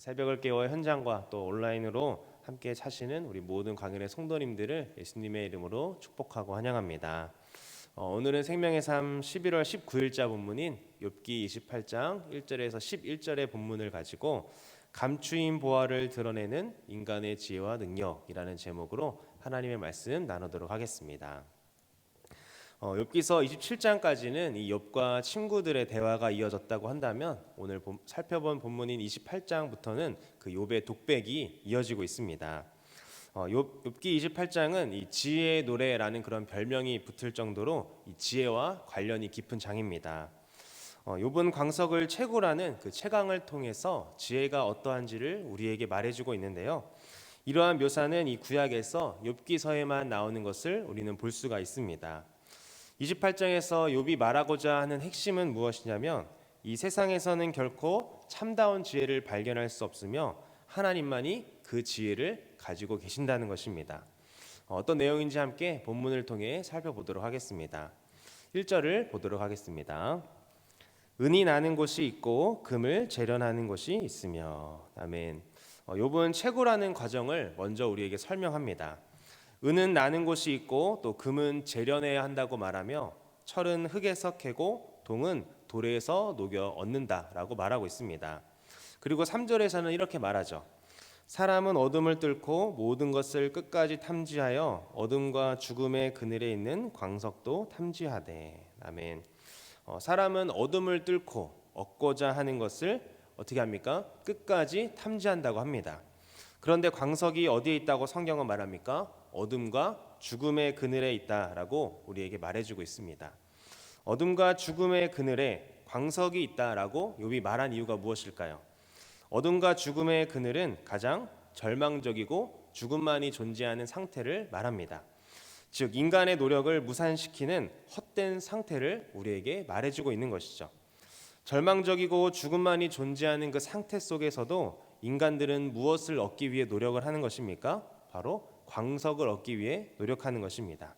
새벽을 깨워 현장과 또 온라인으로 함께 차시는 우리 모든 광일의 성도님들을 예수님의 이름으로 축복하고 환영합니다. 오늘은 생명의 삶 11월 19일자 본문인 욥기 28장 1절에서 11절의 본문을 가지고 감추인 보화를 드러내는 인간의 지혜와 능력이라는 제목으로 하나님의 말씀 나누도록 하겠습니다. 욥기서 27장까지는 이 욥과 친구들의 대화가 이어졌다고 한다면 오늘 살펴본 본문인 28장부터는 그 욥의 독백이 이어지고 있습니다. 욥기 28장은 이 지혜의 노래라는 그런 별명이 붙을 정도로 이 지혜와 관련이 깊은 장입니다. 욥은 광석을 채굴하는 그 채광을 통해서 지혜가 어떠한지를 우리에게 말해주고 있는데요. 이러한 묘사는 이 구약에서 욥기서에만 나오는 것을 우리는 볼 수가 있습니다. 28장에서 욥이 말하고자 하는 핵심은 무엇이냐면 이 세상에서는 결코 참다운 지혜를 발견할 수 없으며 하나님만이 그 지혜를 가지고 계신다는 것입니다. 어떤 내용인지 함께 본문을 통해 살펴보도록 하겠습니다. 1절을 보도록 하겠습니다. 은이 나는 곳이 있고 금을 재련하는 곳이 있으며. 아멘. 욥은 채굴하는 과정을 먼저 우리에게 설명합니다. 은은 나는 곳이 있고 또 금은 재련해야 한다고 말하며 철은 흙에서 캐고 동은 돌에서 녹여 얻는다라고 말하고 있습니다. 그리고 3절에서는 이렇게 말하죠. 사람은 어둠을 뚫고 모든 것을 끝까지 탐지하여 어둠과 죽음의 그늘에 있는 광석도 탐지하되. 아멘. 사람은 어둠을 뚫고 얻고자 하는 것을 어떻게 합니까? 끝까지 탐지한다고 합니다. 그런데 광석이 어디에 있다고 성경은 말합니까? 어둠과 죽음의 그늘에 있다라고 우리에게 말해주고 있습니다. 어둠과 죽음의 그늘에 광석이 있다라고 욥이 말한 이유가 무엇일까요? 어둠과 죽음의 그늘은 가장 절망적이고 죽음만이 존재하는 상태를 말합니다. 즉 인간의 노력을 무산시키는 헛된 상태를 우리에게 말해주고 있는 것이죠. 절망적이고 죽음만이 존재하는 그 상태 속에서도 인간들은 무엇을 얻기 위해 노력을 하는 것입니까? 바로 광석을 얻기 위해 노력하는 것입니다.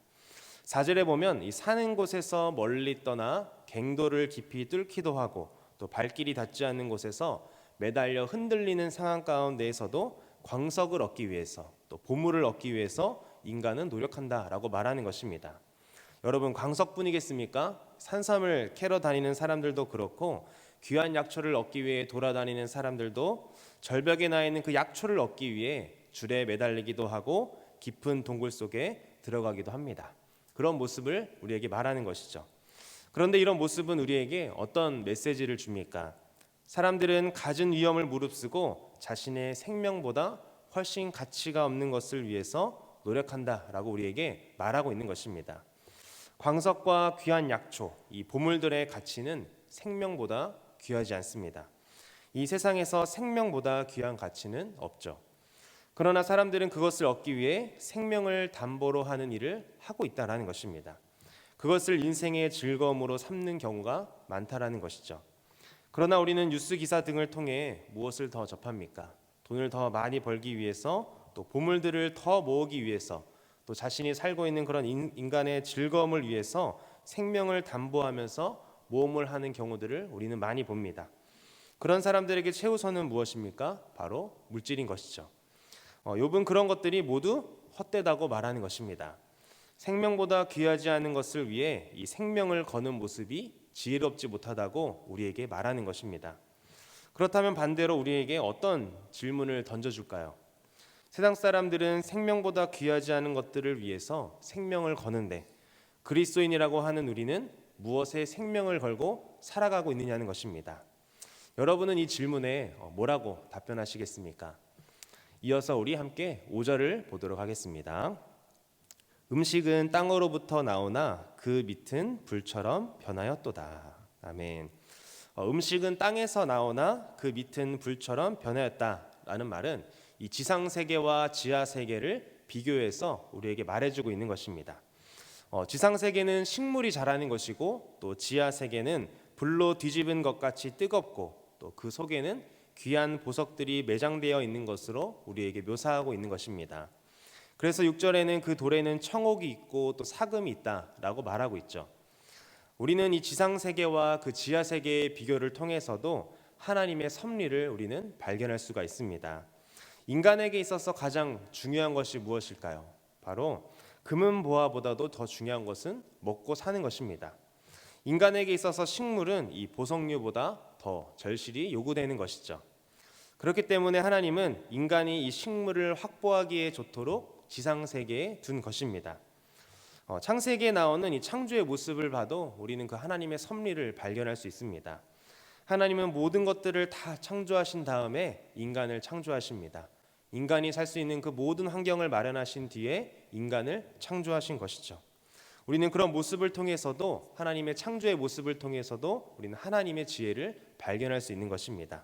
4절에 보면 이 사는 곳에서 멀리 떠나 갱도를 깊이 뚫기도 하고 또 발길이 닿지 않는 곳에서 매달려 흔들리는 상황 가운데에서도 광석을 얻기 위해서 또 보물을 얻기 위해서 인간은 노력한다라고 말하는 것입니다. 여러분 광석뿐이겠습니까? 산삼을 캐러 다니는 사람들도 그렇고 귀한 약초를 얻기 위해 돌아다니는 사람들도 절벽에 나 있는 그 약초를 얻기 위해 줄에 매달리기도 하고 깊은 동굴 속에 들어가기도 합니다. 그런 모습을 우리에게 말하는 것이죠. 그런데 이런 모습은 우리에게 어떤 메시지를 줍니까? 사람들은 갖은 위험을 무릅쓰고 자신의 생명보다 훨씬 가치가 없는 것을 위해서 노력한다라고 우리에게 말하고 있는 것입니다. 광석과 귀한 약초, 이 보물들의 가치는 생명보다 귀하지 않습니다. 이 세상에서 생명보다 귀한 가치는 없죠. 그러나 사람들은 그것을 얻기 위해 생명을 담보로 하는 일을 하고 있다는 것입니다. 그것을 인생의 즐거움으로 삼는 경우가 많다라는 것이죠. 그러나 우리는 뉴스 기사 등을 통해 무엇을 더 접합니까? 돈을 더 많이 벌기 위해서 또 보물들을 더 모으기 위해서 또 자신이 살고 있는 그런 인간의 즐거움을 위해서 생명을 담보하면서 모험을 하는 경우들을 우리는 많이 봅니다. 그런 사람들에게 최우선은 무엇입니까? 바로 물질인 것이죠. 욥은 그런 것들이 모두 헛되다고 말하는 것입니다. 생명보다 귀하지 않은 것을 위해 이 생명을 거는 모습이 지혜롭지 못하다고 우리에게 말하는 것입니다. 그렇다면 반대로 우리에게 어떤 질문을 던져줄까요? 세상 사람들은 생명보다 귀하지 않은 것들을 위해서 생명을 거는데 그리스도인이라고 하는 우리는 무엇에 생명을 걸고 살아가고 있느냐는 것입니다. 여러분은 이 질문에 뭐라고 답변하시겠습니까? 이어서 우리 함께 5절을 보도록 하겠습니다. 음식은 땅으로부터 나오나 그 밑은 불처럼 변하였도다. 아멘. 음식은 땅에서 나오나 그 밑은 불처럼 변하였다라는 말은 이 지상세계와 지하세계를 비교해서 우리에게 말해주고 있는 것입니다. 지상세계는 식물이 자라는 것이고 또 지하세계는 불로 뒤집은 것 같이 뜨겁고 또 그 속에는 귀한 보석들이 매장되어 있는 것으로 우리에게 묘사하고 있는 것입니다. 그래서 6절에는 그 돌에는 청옥이 있고 또 사금이 있다라고 말하고 있죠. 우리는 이 지상세계와 그 지하세계의 비교를 통해서도 하나님의 섭리를 우리는 발견할 수가 있습니다. 인간에게 있어서 가장 중요한 것이 무엇일까요? 바로 금은 보화보다도 더 중요한 것은 먹고 사는 것입니다. 인간에게 있어서 식물은 이 보석류보다 더 절실히 요구되는 것이죠. 그렇기 때문에 하나님은 인간이 이 식물을 확보하기에 좋도록 지상세계에 둔 것입니다. 창세기에 나오는 이 창조의 모습을 봐도 우리는 그 하나님의 섭리를 발견할 수 있습니다. 하나님은 모든 것들을 다 창조하신 다음에 인간을 창조하십니다. 인간이 살 수 있는 그 모든 환경을 마련하신 뒤에 인간을 창조하신 것이죠. 우리는 그런 모습을 통해서도, 하나님의 창조의 모습을 통해서도 우리는 하나님의 지혜를 발견할 수 있는 것입니다.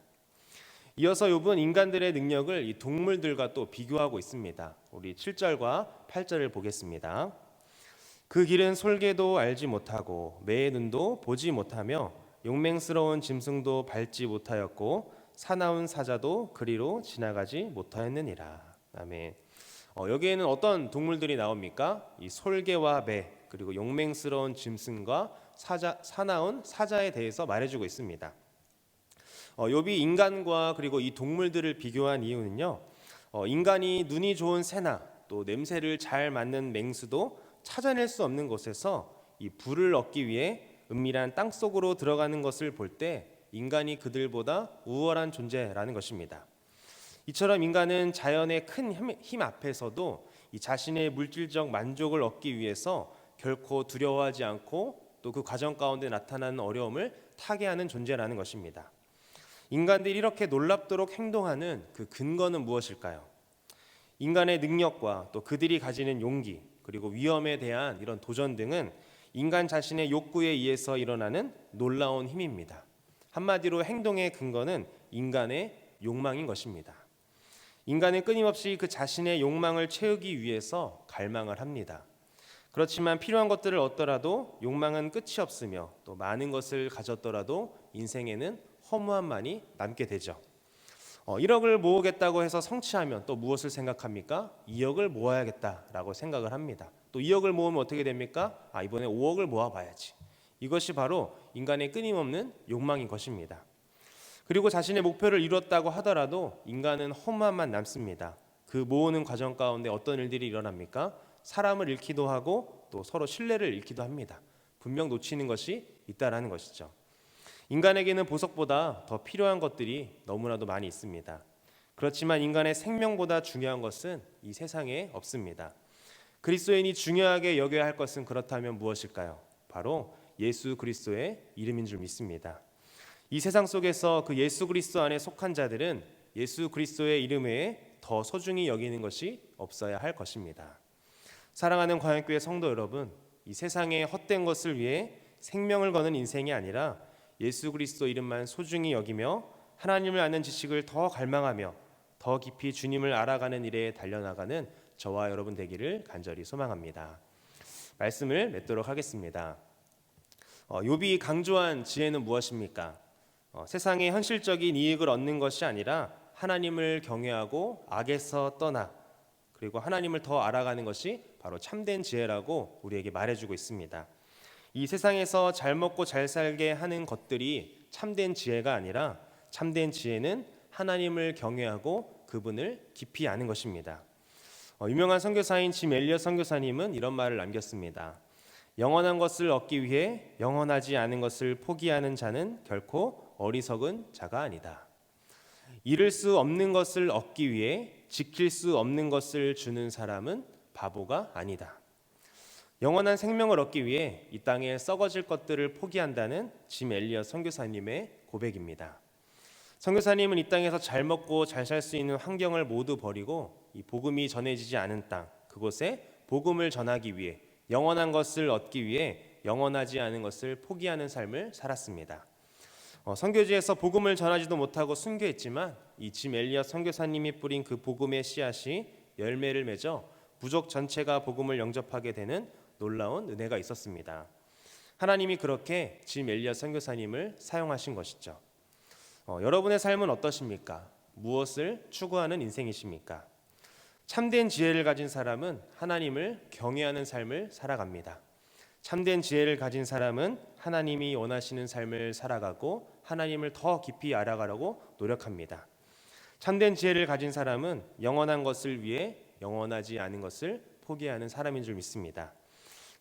이어서 욥은 인간들의 능력을 이 동물들과 또 비교하고 있습니다. 우리 7절과 8절을 보겠습니다. 그 길은 솔개도 알지 못하고 매의 눈도 보지 못하며 용맹스러운 짐승도 밟지 못하였고 사나운 사자도 그리로 지나가지 못하였느니라. 아멘. 여기에는 어떤 동물들이 나옵니까? 이 솔개와 매, 그리고 용맹스러운 짐승과 사나운 사자에 대해서 말해주고 있습니다. 욥이 인간과 그리고 이 동물들을 비교한 이유는요, 인간이 눈이 좋은 새나 또 냄새를 잘 맡는 맹수도 찾아낼 수 없는 곳에서 이 불을 얻기 위해 은밀한 땅 속으로 들어가는 것을 볼 때 인간이 그들보다 우월한 존재라는 것입니다. 이처럼 인간은 자연의 큰 힘 앞에서도 이 자신의 물질적 만족을 얻기 위해서 결코 두려워하지 않고 또 그 과정 가운데 나타나는 어려움을 타개하는 존재라는 것입니다. 인간들이 이렇게 놀랍도록 행동하는 그 근거는 무엇일까요? 인간의 능력과 또 그들이 가지는 용기, 그리고 위험에 대한 이런 도전 등은 인간 자신의 욕구에 의해서 일어나는 놀라운 힘입니다. 한마디로 행동의 근거는 인간의 욕망인 것입니다. 인간은 끊임없이 그 자신의 욕망을 채우기 위해서 갈망을 합니다. 그렇지만 필요한 것들을 얻더라도 욕망은 끝이 없으며 또 많은 것을 가졌더라도 인생에는 허무함만이 남게 되죠. 1억을 모으겠다고 해서 성취하면 또 무엇을 생각합니까? 2억을 모아야겠다라고 생각을 합니다. 또 2억을 모으면 어떻게 됩니까? 이번에 5억을 모아봐야지. 이것이 바로 인간의 끊임없는 욕망인 것입니다. 그리고 자신의 목표를 이뤘다고 하더라도 인간은 허무함만 남습니다. 그 모으는 과정 가운데 어떤 일들이 일어납니까? 사람을 잃기도 하고 또 서로 신뢰를 잃기도 합니다. 분명 놓치는 것이 있다라는 것이죠. 인간에게는 보석보다 더 필요한 것들이 너무나도 많이 있습니다. 그렇지만 인간의 생명보다 중요한 것은 이 세상에 없습니다. 그리스도인이 중요하게 여겨야 할 것은 그렇다면 무엇일까요? 바로 예수 그리스도의 이름인 줄 믿습니다. 이 세상 속에서 그 예수 그리스도 안에 속한 자들은 예수 그리스도의 이름 외에 더 소중히 여기는 것이 없어야 할 것입니다. 사랑하는 광역교회 성도 여러분, 이 세상의 헛된 것을 위해 생명을 거는 인생이 아니라 예수 그리스도 이름만 소중히 여기며 하나님을 아는 지식을 더 갈망하며 더 깊이 주님을 알아가는 일에 달려나가는 저와 여러분 되기를 간절히 소망합니다. 말씀을 맺도록 하겠습니다. 욥이 강조한 지혜는 무엇입니까? 세상의 현실적인 이익을 얻는 것이 아니라 하나님을 경외하고 악에서 떠나 그리고 하나님을 더 알아가는 것이 바로 참된 지혜라고 우리에게 말해주고 있습니다. 이 세상에서 잘 먹고 잘 살게 하는 것들이 참된 지혜가 아니라 참된 지혜는 하나님을 경외하고 그분을 깊이 아는 것입니다. 유명한 선교사인 짐 엘리엇 선교사님은 이런 말을 남겼습니다. 영원한 것을 얻기 위해 영원하지 않은 것을 포기하는 자는 결코 어리석은 자가 아니다. 잃을 수 없는 것을 얻기 위해 지킬 수 없는 것을 주는 사람은 바보가 아니다. 영원한 생명을 얻기 위해 이 땅에 썩어질 것들을 포기한다는 짐 엘리엇 선교사님의 고백입니다. 선교사님은 이 땅에서 잘 먹고 잘 살 수 있는 환경을 모두 버리고 이 복음이 전해지지 않은 땅, 그곳에 복음을 전하기 위해 영원한 것을 얻기 위해 영원하지 않은 것을 포기하는 삶을 살았습니다. 선교지에서 복음을 전하지도 못하고 순교했지만 이 짐 엘리엇 선교사님이 뿌린 그 복음의 씨앗이 열매를 맺어 부족 전체가 복음을 영접하게 되는 놀라운 은혜가 있었습니다. 하나님이 그렇게 짐 엘리엇 선교사님을 사용하신 것이죠. 여러분의 삶은 어떠십니까? 무엇을 추구하는 인생이십니까? 참된 지혜를 가진 사람은 하나님을 경외하는 삶을 살아갑니다. 참된 지혜를 가진 사람은 하나님이 원하시는 삶을 살아가고 하나님을 더 깊이 알아가려고 노력합니다. 참된 지혜를 가진 사람은 영원한 것을 위해 영원하지 않은 것을 포기하는 사람인 줄 믿습니다.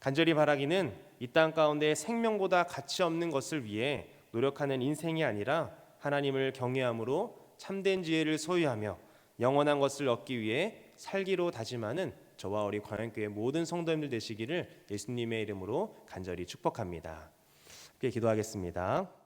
간절히 바라기는 이 땅 가운데 생명보다 가치 없는 것을 위해 노력하는 인생이 아니라 하나님을 경외함으로 참된 지혜를 소유하며 영원한 것을 얻기 위해 살기로 다짐하는 저와 우리 광양교회 모든 성도님들 되시기를 예수님의 이름으로 간절히 축복합니다. 함께 기도하겠습니다.